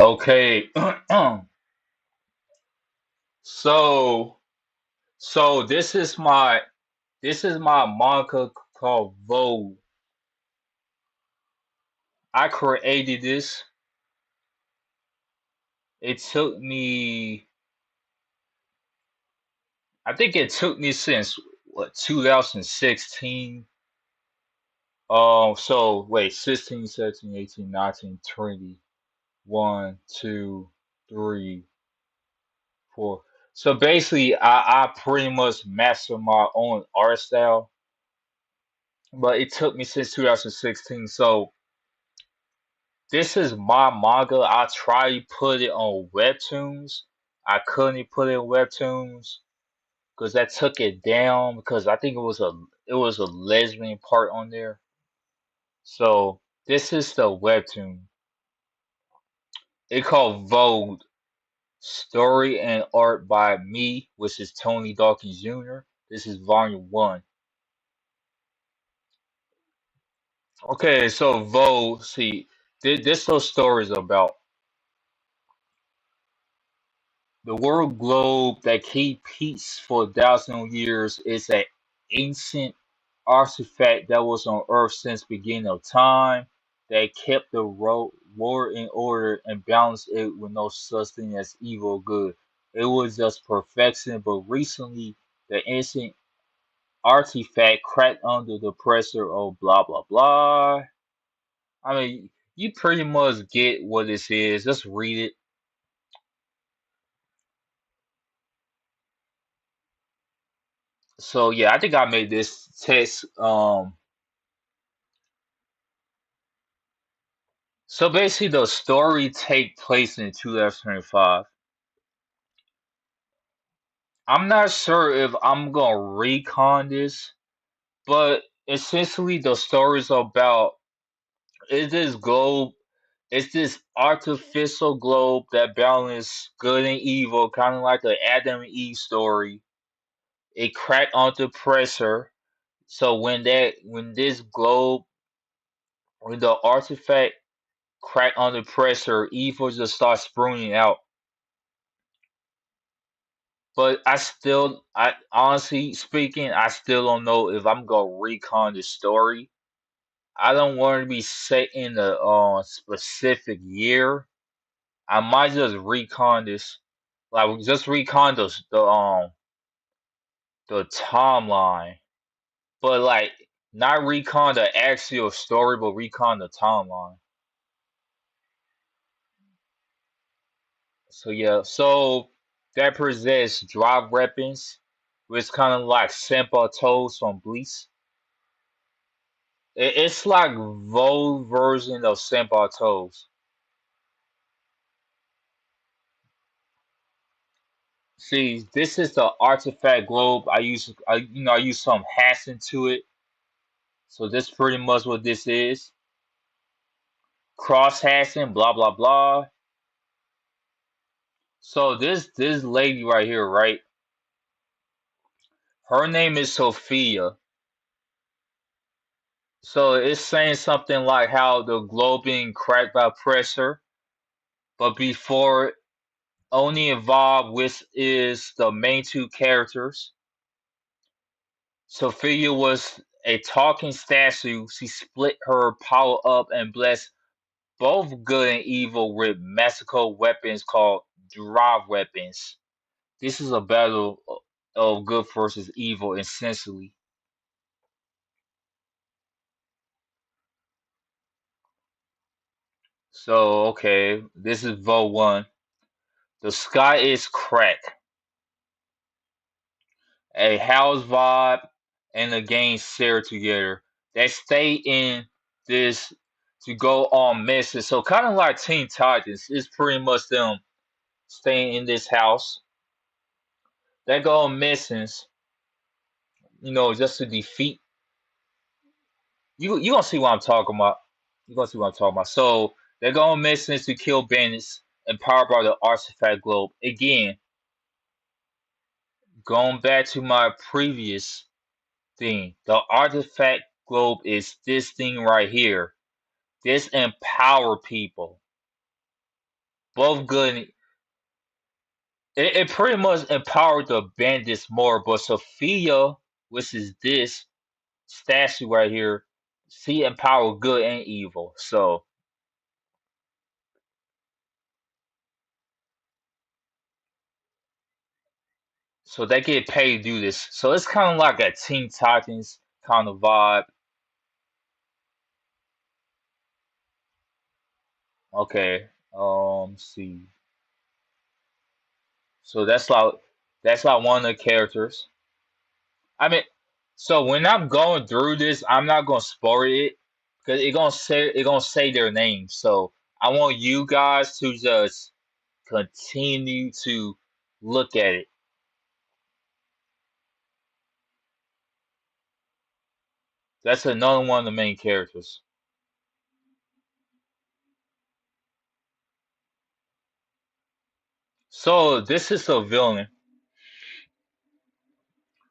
Okay. so so this is my manga called Vode. I created this. It took me I think it took me since what 2016. So wait, 16, 17, 18, 19, 20, 1, 2, 3, 4. So basically I pretty much mastered my own art style, but it took me since 2016. So this is my manga. I tried to put it on webtoons. I couldn't put it on webtoons because that took it down because I think it was a lesbian part on there. So this is the webtoon. It called Vogue. Story and art by me, which is Tony Dawkins Jr. This is volume one. Okay, so Vogue, see, this those stories about the world globe that keep peace for 1,000 years is an ancient artifact that was on Earth since beginning of time that kept the world in order and balanced it with no such thing as evil or good. It was just perfection, but recently the ancient artifact cracked under the pressure of blah blah blah. I mean, you pretty much get what this is. Just read it. So yeah, I think I made this text. So basically, the story take place in 2025. I'm not sure if I'm gonna recon this, but essentially the story is about is this globe. It's this artificial globe that balances good and evil, kind of like the Adam and Eve story. It cracked under pressure. So when this globe, when the artifact cracked under pressure, evil just starts sprouting out. But I honestly speaking, I still don't know if I'm gonna recon the story. I don't want to be set in a specific year. I might just recon this, like just recon the timeline, but like not recon the actual story, but recon the timeline. So yeah, so that presents drop weapons, which kind of like simple toes from Bleach. It's like Vogue version of simple toes. See, this is the artifact globe. I use some hacks into it. So this pretty much what this is. Cross hashing, blah blah blah. So this lady right here, right? Her name is Sophia. So it's saying something like how the globe being cracked by pressure, but before only involved with is the main two characters. Sophia was a talking statue. She split her power up and blessed both good and evil with magical weapons called drive weapons. This is a battle of good versus evil, essentially. So, okay, this is Vote 1. The sky is cracked. A house vibe and the game share together. They stay in this to go on missions. So kind of like Teen Titans. It's pretty much them staying in this house. They go on missions, just to defeat. You gonna see what I'm talking about. You gonna see what I'm talking about. So they go on missions to kill bandits empowered by the artifact globe. Again, going back to my previous thing, the artifact globe is this thing right here. This empower people. both good. It pretty much empowered the bandits more, but Sophia, which is this statue right here, she empowered good and evil. So they get paid to do this. So it's kind of like a Teen Titans kind of vibe. Okay. See. So that's like one of the characters. I mean, so when I'm going through this, I'm not gonna spoil it because it gonna say their name. So I want you guys to just continue to look at it. That's another one of the main characters. So this is a villain.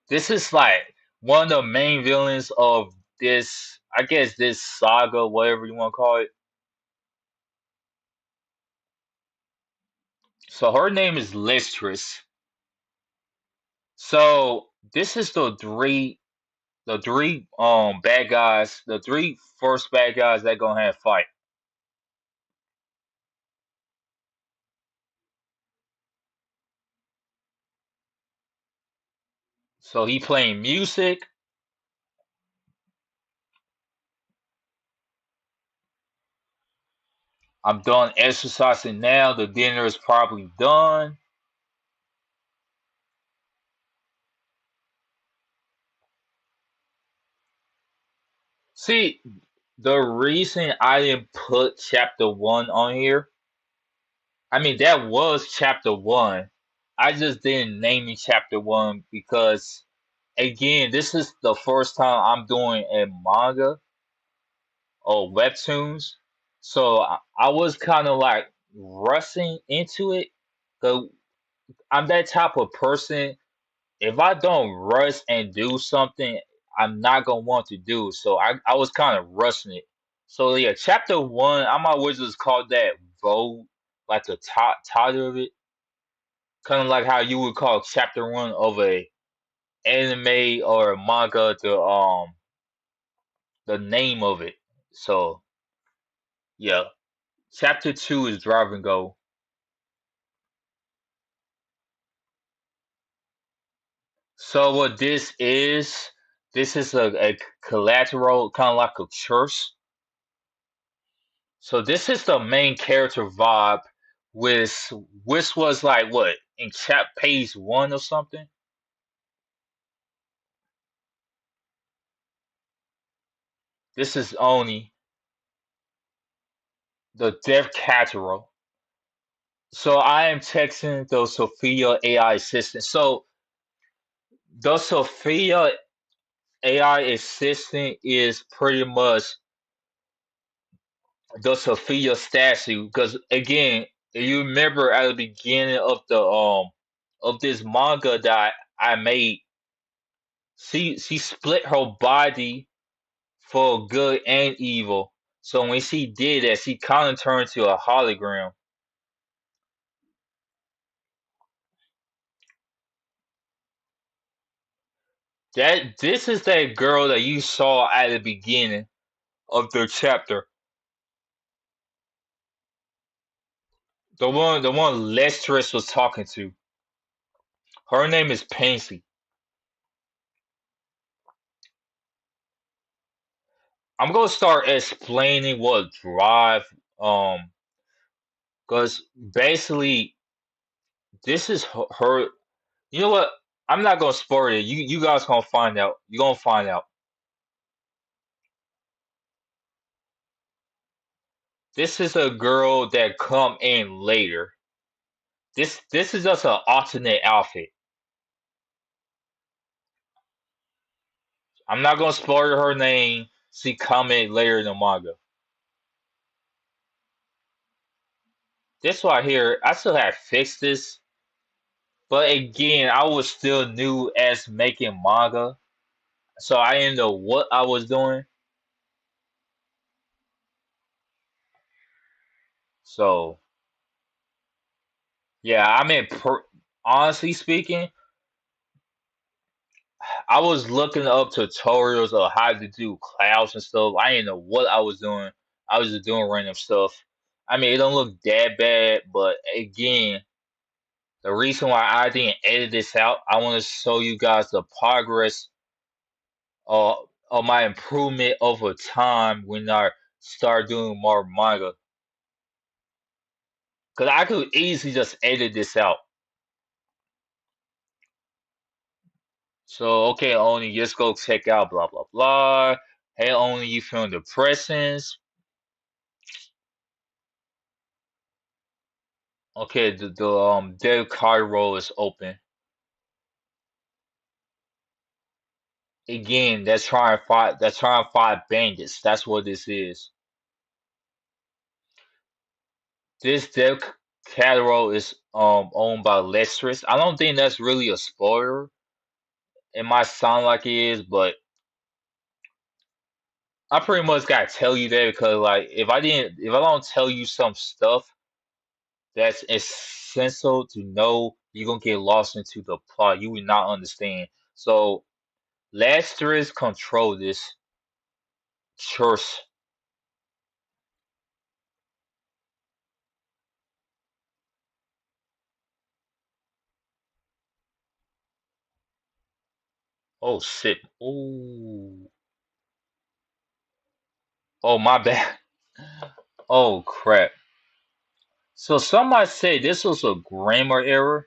This is like one of the main villains of this, I guess, this saga, whatever you want to call it. So her name is Listris. So this is the three bad guys, the three first bad guys that gonna have fight. So he playing music. I'm done exercising now. The dinner is probably done. See, the reason I didn't put chapter one on here, I mean that was chapter one. I just didn't name it chapter one because again, this is the first time I'm doing a manga or webtoons. So I was kind of like rushing into it. Cause I'm that type of person. If I don't rush and do something, I'm not gonna want to do. So I was kind of rushing it. So yeah, chapter one, I might always just call that vode, like the top title of it, kind of like how you would call chapter one of a anime or a manga the name of it. So yeah, chapter two is Drive and Go. So what this is a collateral, kind of like a church. So this is the main character vibe, with which was like what in chap page one or something. This is Oni, the deaf cathedral. So I am texting the Sophia AI assistant. So the Sophia AI assistant is pretty much the Sophia statue. Because again, if you remember at the beginning of this manga that I made, she split her body for good and evil. So when she did that, she kind of turned to a hologram. That this is that girl that you saw at the beginning of the chapter. The one Lestress was talking to. Her name is Pansy. I'm gonna start explaining what drive because basically this is her. You know what? I'm not gonna spoil it. You guys gonna find out. You gonna find out. This is a girl that come in later. This is just an alternate outfit. I'm not gonna spoil her name. She come in later in the manga. This right here, I still have fixed this, but again, I was still new as making manga, so I didn't know what I was doing. So Yeah, I mean, honestly speaking, I was looking up tutorials of how to do clouds and stuff. I didn't know what I was doing. I was just doing random stuff. I mean, it don't look that bad, but again, the reason why I didn't edit this out, I want to show you guys the progress uh, of my improvement over time when I start doing more manga. Because I could easily just edit this out. So, okay, only just go check out blah blah blah. Hey, only you feeling the presence. Okay, the dev card roll is open. Again, that's trying to find bandits. That's what this is. This dev catalog is owned by Lexus. I don't think that's really a spoiler. It might sound like it is, but I pretty much gotta tell you that because like if I don't tell you some stuff that's essential to know, you're gonna get lost into the plot. You will not understand. So Lexus control this church. Oh shit. Oh. Oh my bad. Oh crap. So somebody said this was a grammar error,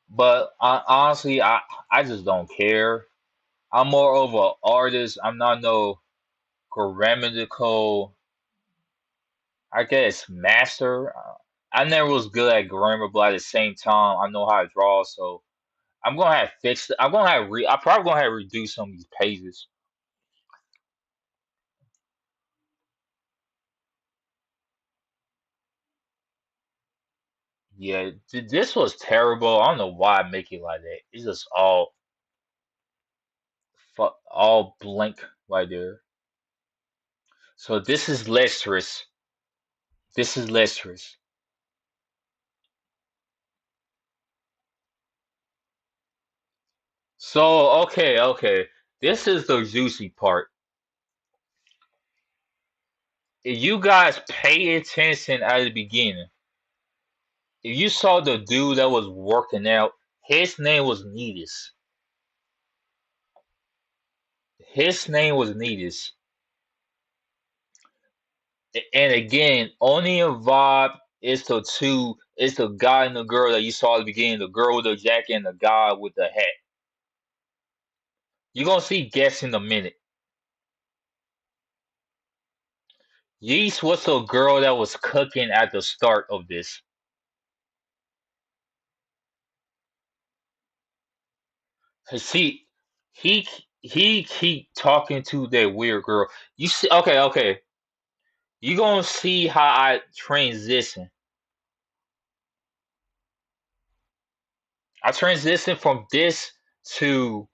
but honestly, I just don't care. I'm more of an artist. I'm not no grammatical, I guess, master. I never was good at grammar, but at the same time, I know how to draw. So I'm gonna have fixed. I'm gonna have I probably gonna have reduce some of these pages. Yeah, this was terrible. I don't know why I make it like that. It's just all blank right there. So this is Lester's. This is Lester's. So okay. This is the juicy part. If you guys pay attention at the beginning, if you saw the dude that was working out, his name was Needus. His name was Needus. And again, only a vibe is the guy and the girl that you saw at the beginning, the girl with the jacket and the guy with the hat. You're gonna see guests in a minute. Yeast was the girl that was cooking at the start of this. See, he he keep talking to that weird girl. You see, okay. You gonna see how I transition. I transition from this to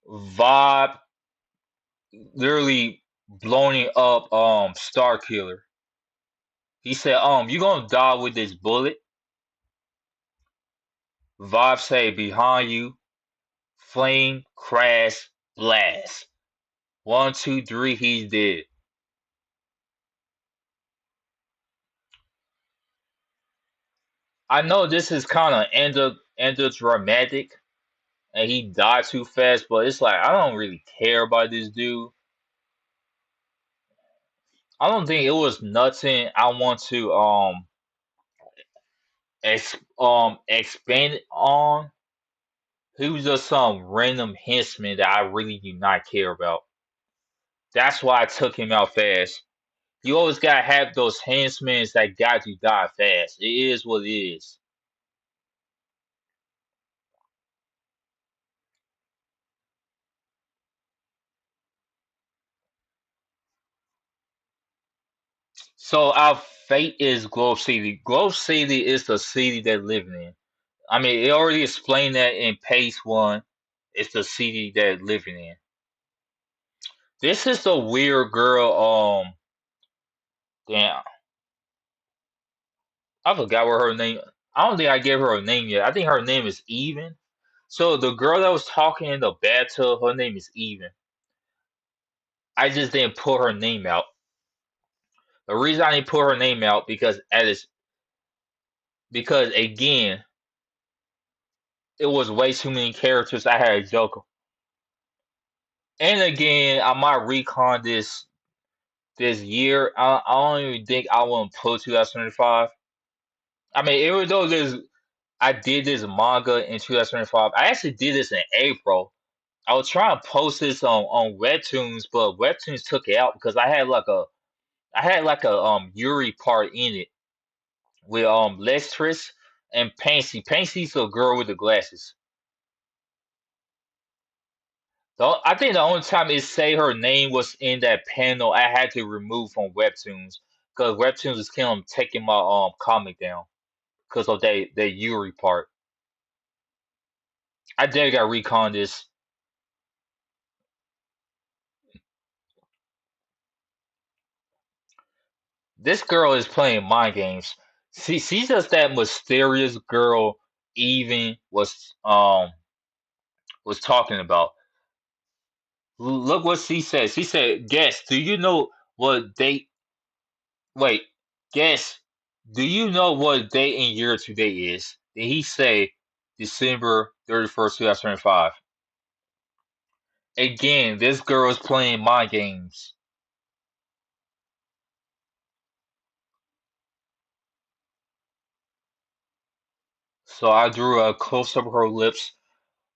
vibe, literally blowing up. Star Killer. He said, you gonna die with this bullet. Vibe say behind you, flame, crash, blast. One, two, three, he's dead. I know this is kind of ender dramatic, and he died too fast, but it's like I don't really care about this dude. I don't think it was nothing I want to expand on. He was just some random henchman that I really do not care about. That's why I took him out fast. You always gotta have those henchmen that got you die fast. It is what it is. So our fate is Grove City. Grove City is the city they're living in. I mean, it already explained that in page one. It's the city they're living in. This is the weird girl. Damn, I forgot what her name. I don't think I gave her a name yet. I think her name is Even. So the girl that was talking in the bathtub, her name is Even. I just didn't put her name out. The reason I didn't put her name out because again, it was way too many characters. I had a joke. And again, I might recon this year. I don't even think I want to put 2025. I mean, even though I did this manga in 2025. I actually did this in April. I was trying to post this on Webtoons, but Webtoons took it out because I had like a Yuri part in it with Lestris and Pansy. Pansy's a girl with the glasses. I think the only time it say her name was in that panel I had to remove from Webtoons because Webtoons was killing taking my comic down because of that Yuri part. I did got recon this. This girl is playing mind games. She's just that mysterious girl. Even was talking about. Look what she said. She said, "Guess, do you know what date? Wait, guess, do you know what day and year today is?" Did he say December 31st, 2025? Again, this girl is playing mind games. So I drew a close up of her lips.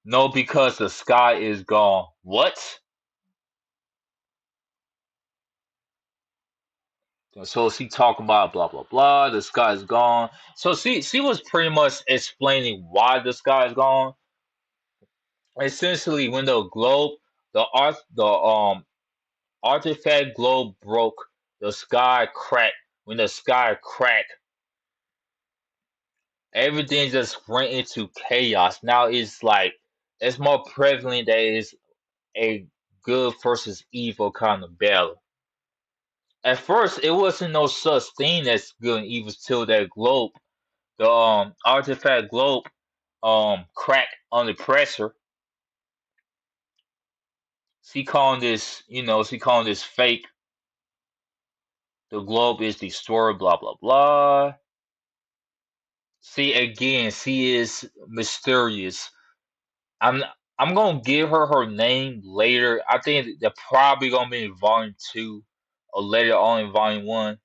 No, because the sky is gone. What? So she talking about blah blah blah. The sky is gone. So she was pretty much explaining why the sky is gone. Essentially, when the artifact globe broke, the sky cracked. When the sky cracked, everything just went into chaos. Now it's more prevalent that it's a good versus evil kind of battle. At first, it wasn't no such thing as good and evil till that globe, the artifact globe, cracked under pressure. She calling this fake. The globe is destroyed. Blah blah blah. See again, she is mysterious. I'm I'm gonna give her name later. I think they're probably gonna be in volume two or later on in volume one.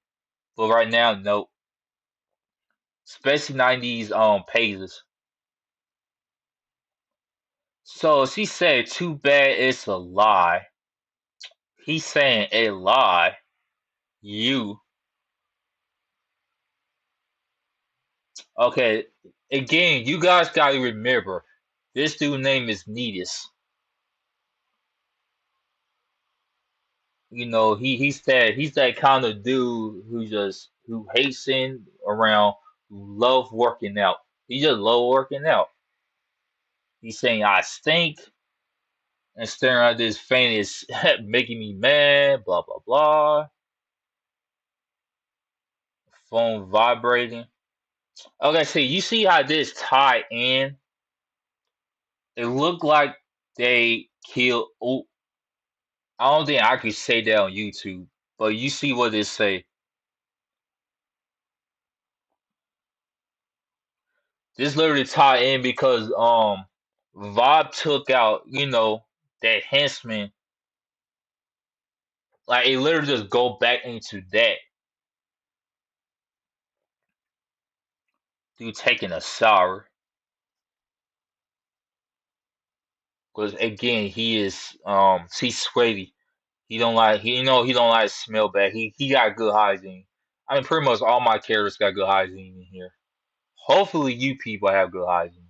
But right now, no. Especially 90s pages. So she said, "Too bad it's a lie." He's saying a lie. You okay? Again, you guys gotta remember, this dude name is Needus. He's that kind of dude who hates around, who love working out. He just love working out. He's saying I stink and staring at this fan is making me mad. Blah blah blah. Phone vibrating. Okay, so you see how this tie in? It looked like they killed. Oh, I don't think I could say that on YouTube, but you see what they say. This literally tied in because Vibe took out, that henchman. Like it literally just go back into that dude taking a shower. Because again, he's sweaty. He don't like smell bad. He got good hygiene. I mean pretty much all my characters got good hygiene in here. Hopefully you people have good hygiene.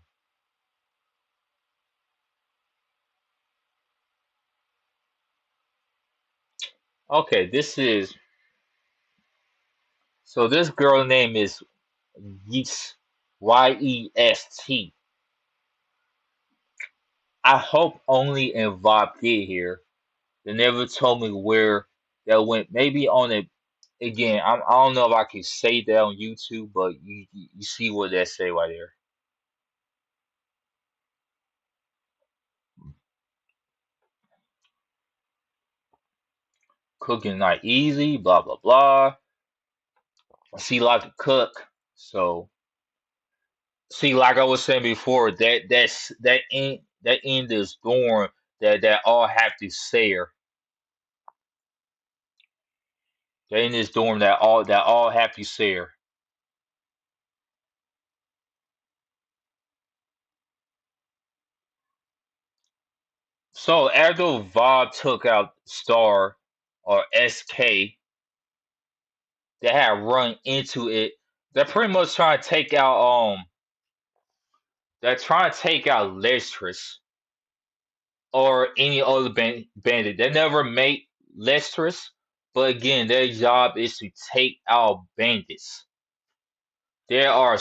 Okay, this girl name is Yeast. Yest. I hope only Invop get here. They never told me where that went. Maybe on it. again, I don't know if I can say that on YouTube, but you see what they say right there. Cooking not easy, blah blah blah. See, like to cook, so see, like I was saying before, that in this dorm that all have to share. That in this dorm that all have to share. So after Vob took out Star or SK, they had run into it. They're pretty much trying to take out they're trying to take out Lestris or any other bandit. They never made Lestris, but again, their job is to take out bandits. There are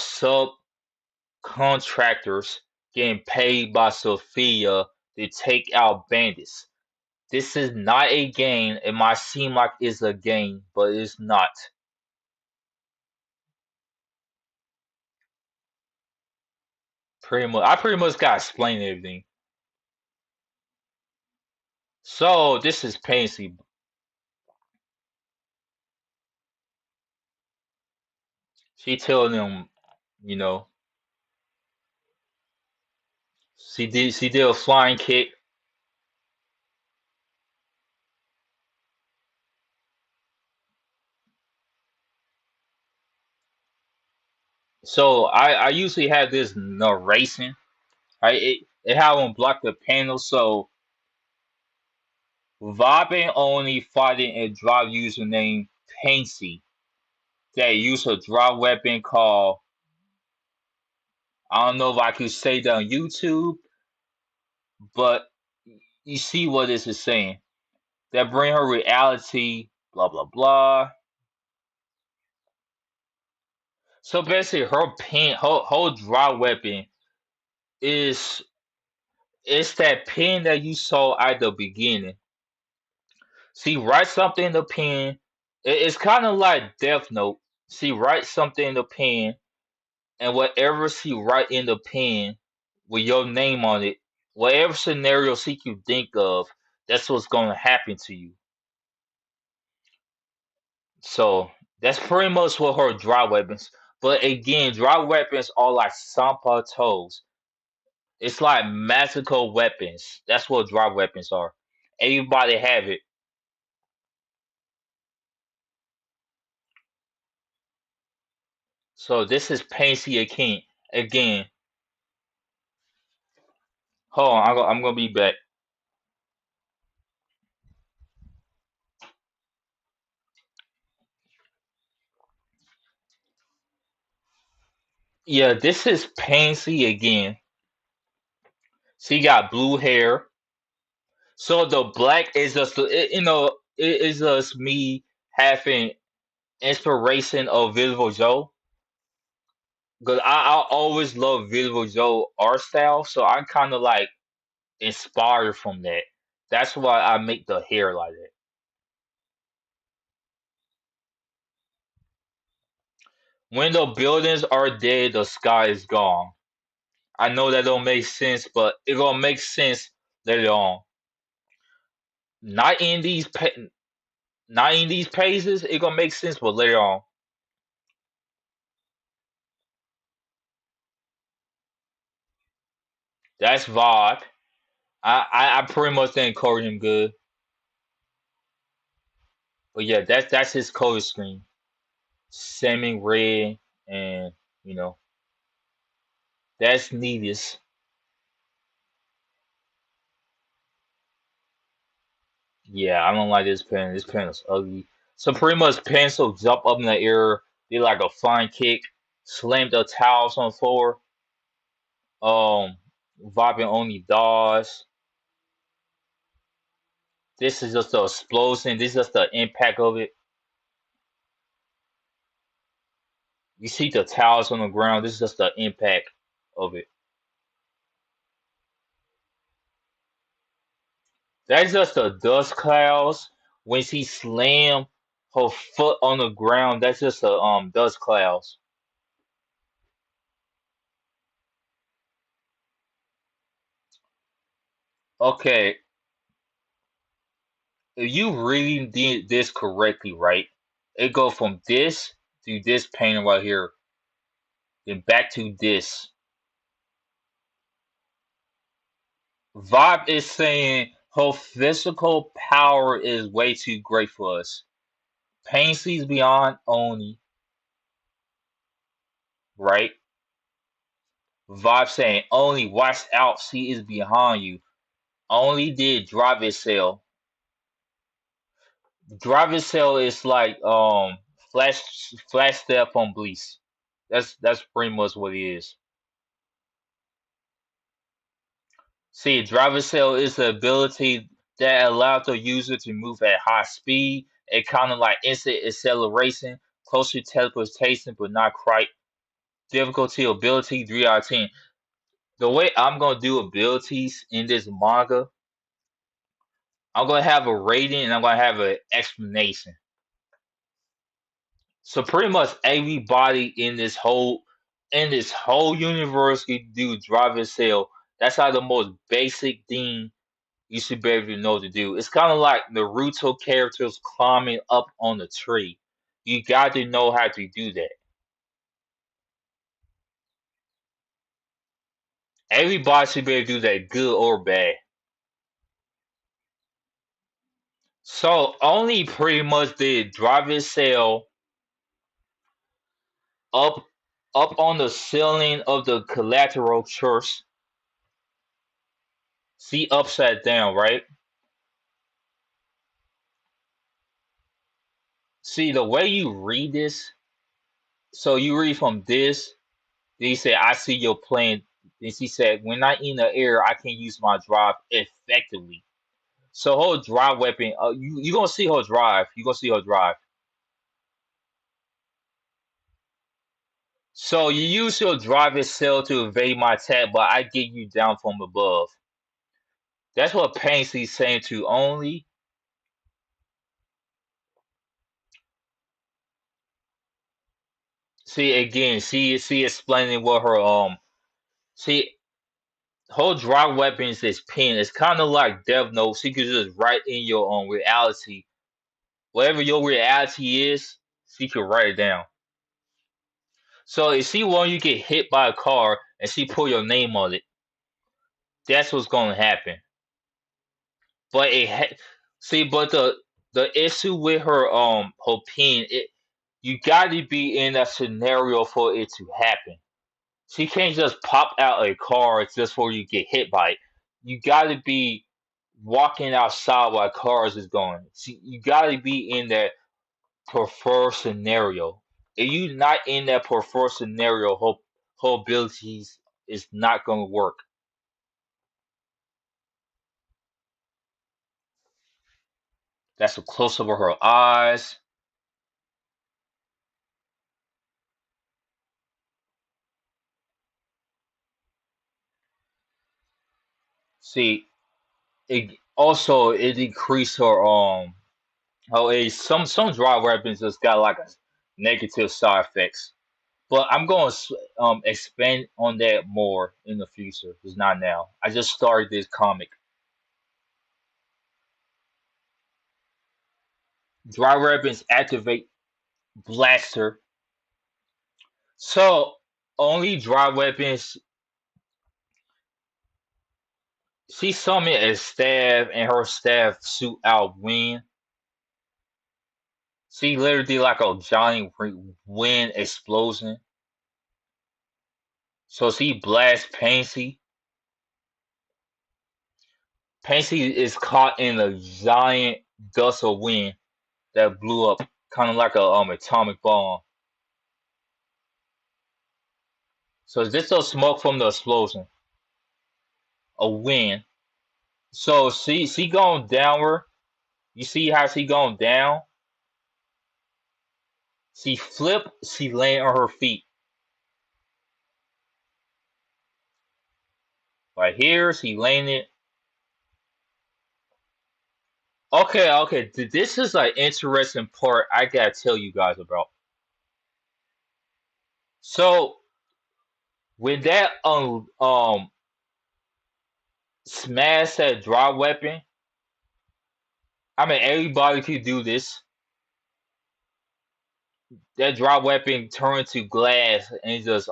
subcontractors getting paid by Sophia to take out bandits. This is not a game. It might seem like it's a game, but it's not. I pretty much gotta explain everything. So this is Pansy. She telling them, you know, she did a flying kick. So I usually have this narration. Right? It have them block the panel. So Vibin only fighting a drop user named Pansy that use a drop weapon called, I don't know if I could say that on YouTube, but you see what this is saying. That bring her reality, blah blah blah. So basically, her drop weapon is it's that pen that you saw at the beginning. See, write something in the pen. It's kind of like Death Note. See, write something in the pen, and whatever she write in the pen with your name on it, whatever scenario she you think of, that's what's going to happen to you. So that's pretty much what her drop weapons. But again, drop weapons are like Sampatos. It's like magical weapons. That's what drop weapons are. Everybody have it. So this is Pansy King again. Hold on, I'm gonna be back. Yeah, this is Pansy again. She got blue hair. So the black is just it is just me having inspiration of Visible Joe. Cause I always love Visible Joe art style, so I'm kind of like inspired from that. That's why I make the hair like that. When the buildings are dead, the sky is gone. I know that don't make sense, but it gonna make sense later on. Not in not in these pages. It gonna make sense, but later on. That's Vod. I pretty much think encourage him good, but yeah, that's his color screen. Salmon red, and you know that's neatest. Yeah, I don't like this pen. This pen is ugly. So pretty much pencil jump up in the air, did like a flying kick, slammed the towels on the floor. Vibing only dodge. This is just the explosion. This is just the impact of it. You see the towels on the ground. This is just the impact of it. That's just the dust clouds when she slammed. her foot on the ground. That's just a dust clouds. Okay, if you really did this correctly, right? It go from this to this painting right here, then back to this. Vibe is saying her physical power is way too great for us. Pain sees beyond Oni, right? Vibe saying Oni, watch out, she is behind you. Only did drive itself. Drive itself is like flash step on Bleach. That's pretty much what it is. See, driver cell is the ability that allows the user to move at high speed, a kind of like instant acceleration, close to teleportation, but not quite. Difficulty ability 3 out of 10. The way I'm gonna do abilities in this manga, I'm gonna have a rating and I'm gonna have an explanation. So pretty much everybody in this whole universe can do driver cell. That's how the most basic thing you should be able to know to do. It's kind of like Naruto characters climbing up on a tree. You got to know how to do that. Everybody should be able to do that, good or bad. So only pretty much did driver cell up up on the ceiling of the collateral church. See upside down, right? See the way you read this. So you read from this. Then he said, "I see your plan." Then she said, "When I in the air, I can use my drive effectively." So her drive weapon, you gonna see her drive. You gonna see her drive. So you use your drive itself to evade my attack, but I get you down from above. That's what Painsley's saying to only. See again. See explaining what her see her drive weapons is pen. It's kind of like Death Note. She could just write in your own reality, whatever your reality is. She could write it down. So if she want you to get hit by a car and she put your name on it, that's what's gonna happen. But see, but the issue with her pen, you got to be in that scenario for it to happen. She can't just pop out a car just for you get hit by it. You got to be walking outside while cars is going. See, you got to be in that preferred scenario. If you not in that preferred scenario, her abilities is not gonna work. That's a close up of her eyes. See, it decreased her how a some dry weapons just got like a negative side effects. But I'm going to expand on that more in the future. It's not now. I just started this comic. Dry weapons activate blaster. So only dry weapons. She summoned a staff and her staff shoot out wind. She literally like a giant wind explosion. So she blasts Pansy. Pansy is caught in a giant gust of wind that blew up, kind of like a atomic bomb. So this is smoke from the explosion, a wind. So she going downward. You see how she going down? She flip. She land on her feet. Right here, she landed. Okay, okay. This is an interesting part I gotta tell you guys about. So when that smash that drop weapon, I mean everybody could do this. That drop weapon turn to glass and just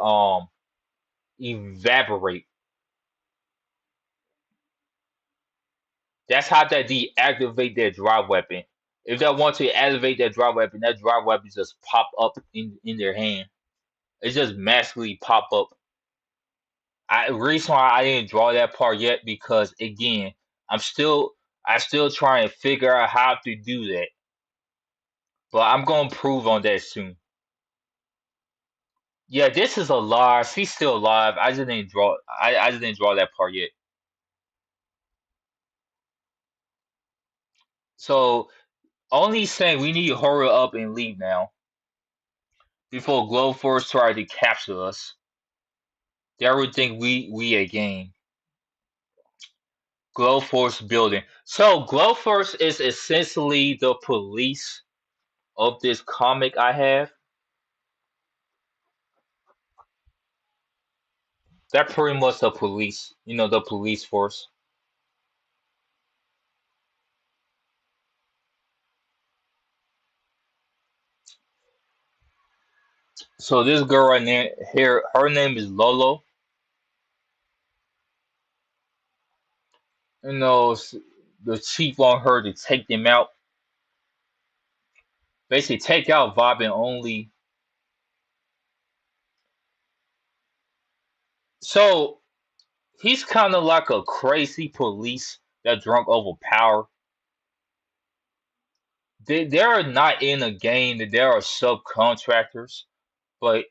evaporate. That's how they deactivate that drop weapon. If they want to activate that drop weapon just pop up in their hand. It just magically pop up. Reason why I didn't draw that part yet because again, I'm still I still trying to figure out how to do that. But I'm gonna prove on that soon. Yeah, this is alive. She's still alive. I just didn't draw that part yet. So only saying we need to hurry up and leave now before Glowforce try to capture us. They would think we again. Glowforce building. So Glowforce is essentially the police of this comic I have. They're pretty much the police, the police force. So this girl right here, her name is Lolo. You know, the chief want her to take them out. Basically, take out Bob and only. So he's kind of like a crazy police that drunk overpower. They are not in a game. They are subcontractors, but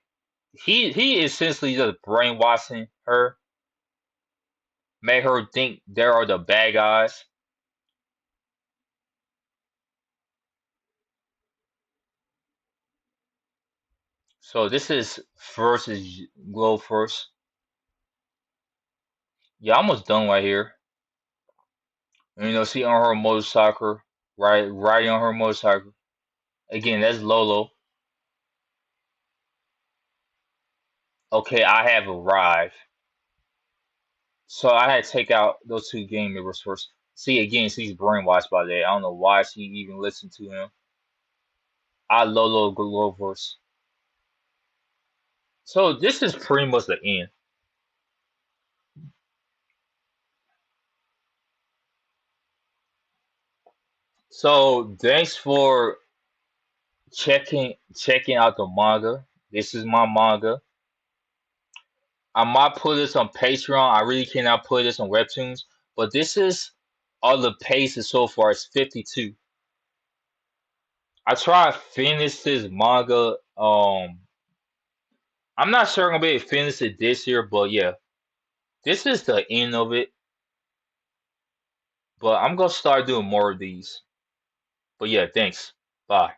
he essentially just brainwashing her, make her think they are the bad guys. So this is versus Glow first. Yeah, I'm almost done right here. And, she on her motorcycle, right, riding on her motorcycle. Again, that's Lolo. Okay, I have arrived. So I had to take out those two game members first. See, again, she's brainwashed by that. I don't know why she even listened to him. I Lolo Glover's. So this is pretty much the end. So thanks for checking out the manga. This is my manga. I might put this on Patreon. I really cannot put this on Webtoons, but this is all the pages so far. It's 52. I try to finish this manga. I'm not sure I'm gonna be able to finish it this year, but yeah, this is the end of it. But I'm gonna start doing more of these. But yeah, thanks. Bye.